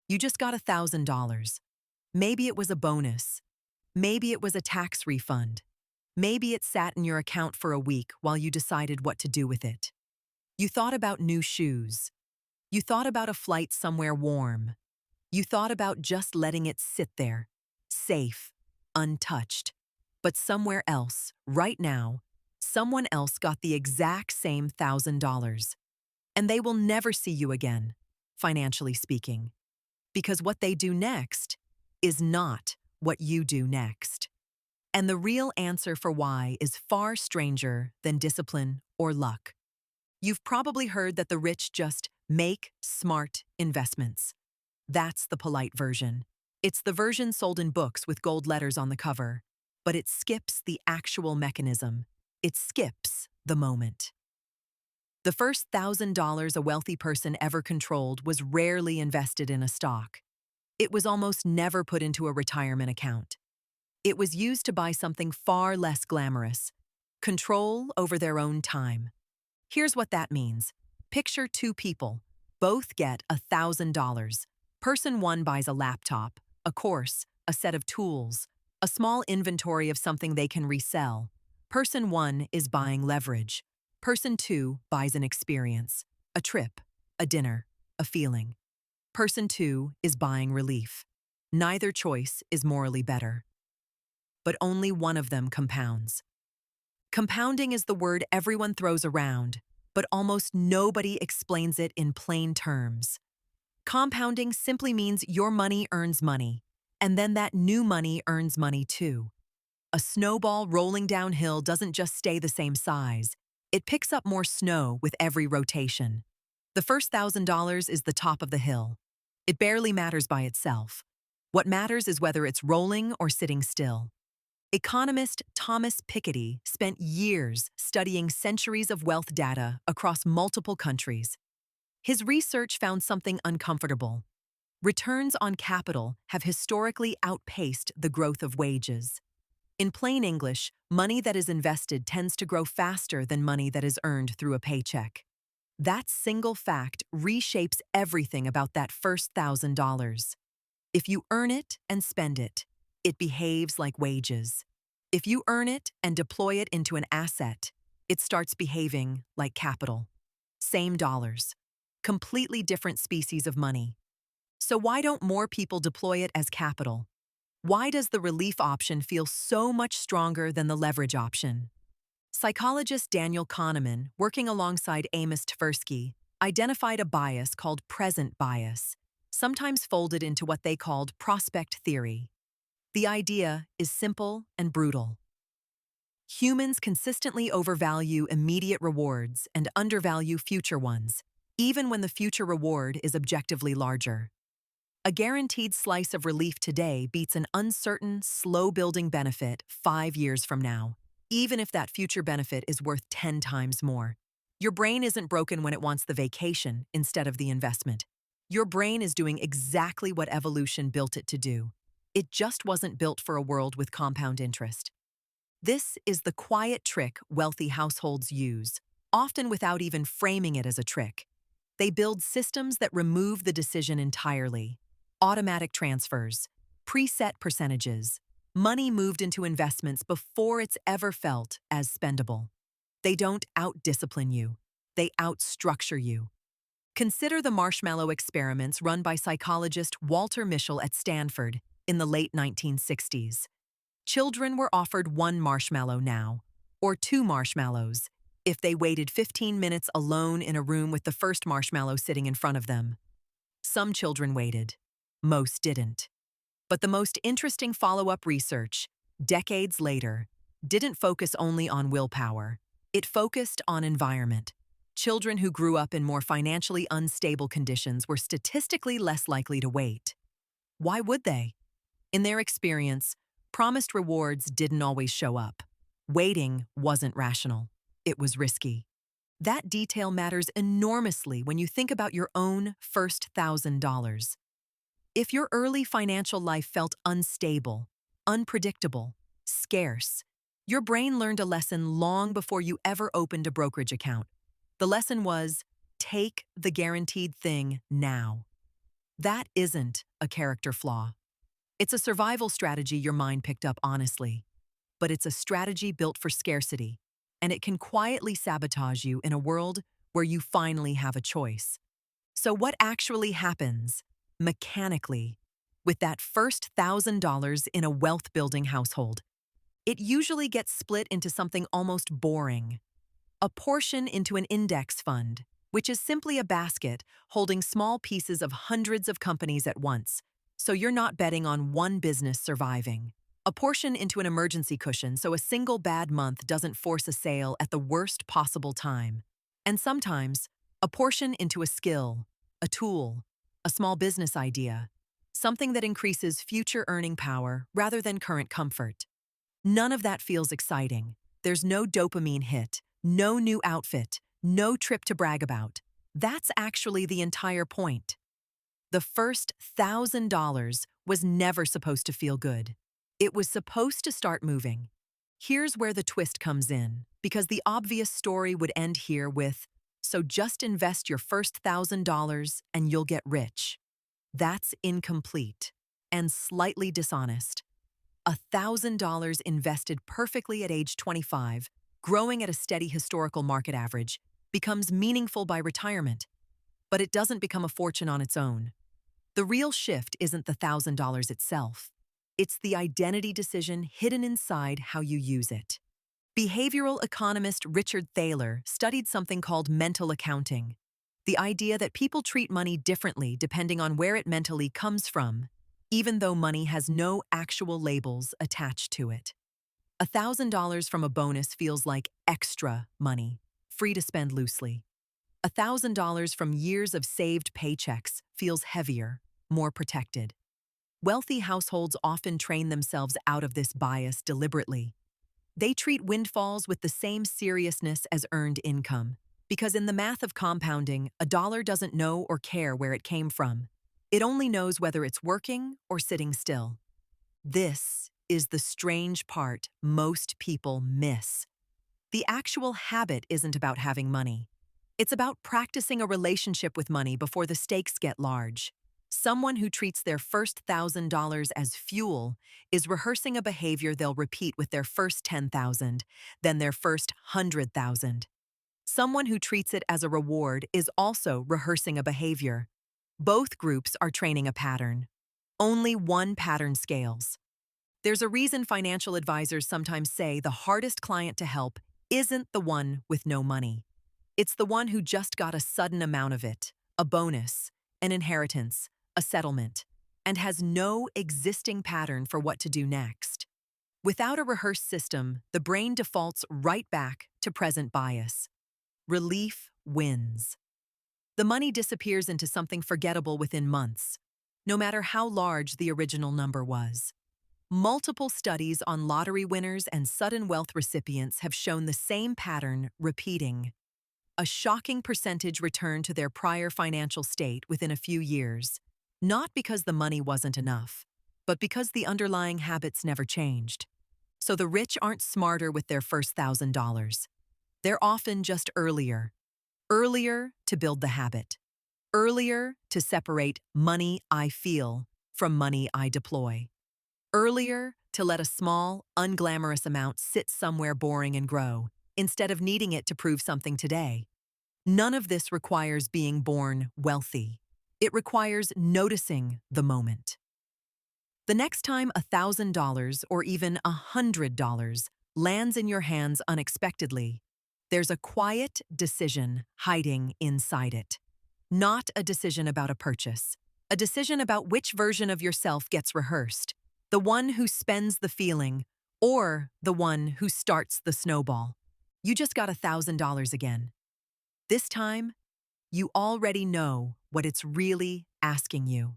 You just got $1,000. Maybe it was a bonus. Maybe it was a tax refund. Maybe it sat in your account for a week while you decided what to do with it. You thought about new shoes. You thought about a flight somewhere warm. You thought about just letting it sit there, safe, untouched. But somewhere else, right now, someone else got the exact same $1,000. And they will never see you again, financially speaking. Because what they do next is not what you do next. And the real answer for why is far stranger than discipline or luck. You've probably heard that the rich just make smart investments. That's the polite version. It's the version sold in books with gold letters on the cover, but it skips the actual mechanism. It skips the moment. The first $1,000 a wealthy person ever controlled was rarely invested in a stock. It was almost never put into a retirement account. It was used to buy something far less glamorous: control over their own time. Here's what that means. Picture two people. Both get $1,000. Person one buys a laptop, a course, a set of tools, a small inventory of something they can resell. Person one is buying leverage. Person two buys an experience, a trip, a dinner, a feeling. Person two is buying relief. Neither choice is morally better. But only one of them compounds. Compounding is the word everyone throws around, but almost nobody explains it in plain terms. Compounding simply means your money earns money, and then that new money earns money too. A snowball rolling downhill doesn't just stay the same size. It picks up more snow with every rotation. The first $1,000 is the top of the hill. It barely matters by itself. What matters is whether it's rolling or sitting still. Economist Thomas Piketty spent years studying centuries of wealth data across multiple countries. His research found something uncomfortable. Returns on capital have historically outpaced the growth of wages. In plain English, money that is invested tends to grow faster than money that is earned through a paycheck. That single fact reshapes everything about that first $1,000. If you earn it and spend it, it behaves like wages. If you earn it and deploy it into an asset, it starts behaving like capital. Same dollars. Completely different species of money. So why don't more people deploy it as capital? Why does the relief option feel so much stronger than the leverage option? Psychologist Daniel Kahneman, working alongside Amos Tversky, identified a bias called present bias, sometimes folded into what they called prospect theory. The idea is simple and brutal. Humans consistently overvalue immediate rewards and undervalue future ones, even when the future reward is objectively larger. A guaranteed slice of relief today beats an uncertain, slow-building benefit 5 years from now, even if that future benefit is worth 10 times more. Your brain isn't broken when it wants the vacation instead of the investment. Your brain is doing exactly what evolution built it to do. It just wasn't built for a world with compound interest. This is the quiet trick wealthy households use, often without even framing it as a trick. They build systems that remove the decision entirely. Automatic transfers, preset percentages, money moved into investments before it's ever felt as spendable. They don't out-discipline you. They out-structure you. Consider the marshmallow experiments run by psychologist Walter Mischel at Stanford in the late 1960s. Children were offered 1 marshmallow now, or 2 marshmallows, if they waited 15 minutes alone in a room with the first marshmallow sitting in front of them. Some children waited. Most didn't. But the most interesting follow-up research, decades later, didn't focus only on willpower. It focused on environment. Children who grew up in more financially unstable conditions were statistically less likely to wait. Why would they? In their experience, promised rewards didn't always show up. Waiting wasn't rational. It was risky. That detail matters enormously when you think about your own first $1,000. If your early financial life felt unstable, unpredictable, scarce, your brain learned a lesson long before you ever opened a brokerage account. The lesson was, take the guaranteed thing now. That isn't a character flaw. It's a survival strategy your mind picked up honestly, but it's a strategy built for scarcity, and it can quietly sabotage you in a world where you finally have a choice. So what actually happens, mechanically, with that first $1,000 in a wealth-building household? It usually gets split into something almost boring. A portion into an index fund, which is simply a basket holding small pieces of hundreds of companies at once, so you're not betting on one business surviving. A portion into an emergency cushion so a single bad month doesn't force a sale at the worst possible time. And sometimes, a portion into a skill, a tool, a small business idea, something that increases future earning power rather than current comfort. None of that feels exciting. There's no dopamine hit, no new outfit, no trip to brag about. That's actually the entire point. The first $1,000 was never supposed to feel good. It was supposed to start moving. Here's where the twist comes in, because the obvious story would end here with, so just invest your first $1,000 and you'll get rich. That's incomplete and slightly dishonest. $1,000 invested perfectly at age 25, growing at a steady historical market average, becomes meaningful by retirement. But it doesn't become a fortune on its own. The real shift isn't the $1,000 itself. It's the identity decision hidden inside how you use it. Behavioral economist Richard Thaler studied something called mental accounting, the idea that people treat money differently depending on where it mentally comes from, even though money has no actual labels attached to it. $1,000 from a bonus feels like extra money, free to spend loosely. $1,000 from years of saved paychecks feels heavier, more protected. Wealthy households often train themselves out of this bias deliberately. They treat windfalls with the same seriousness as earned income, because in the math of compounding, a dollar doesn't know or care where it came from. It only knows whether it's working or sitting still. This is the strange part most people miss. The actual habit isn't about having money. It's about practicing a relationship with money before the stakes get large. Someone who treats their first $1,000 as fuel is rehearsing a behavior they'll repeat with their first $10,000, then their first $100,000. Someone who treats it as a reward is also rehearsing a behavior. Both groups are training a pattern. Only one pattern scales. There's a reason financial advisors sometimes say the hardest client to help isn't the one with no money. It's the one who just got a sudden amount of it, a bonus, an inheritance, a settlement, and has no existing pattern for what to do next. Without a rehearsed system, the brain defaults right back to present bias. Relief wins. The money disappears into something forgettable within months, no matter how large the original number was. Multiple studies on lottery winners and sudden wealth recipients have shown the same pattern repeating. A shocking percentage return to their prior financial state within a few years, not because the money wasn't enough, but because the underlying habits never changed. So the rich aren't smarter with their first $1,000. They're often just earlier. Earlier to build the habit. Earlier to separate money I feel from money I deploy. Earlier to let a small, unglamorous amount sit somewhere boring and grow, instead of needing it to prove something today. None of this requires being born wealthy. It requires noticing the moment. The next time $1,000 or even $100 lands in your hands unexpectedly, there's a quiet decision hiding inside it. Not a decision about a purchase, a decision about which version of yourself gets rehearsed, the one who spends the feeling or the one who starts the snowball. You just got $1,000 again. This time, you already know what it's really asking you.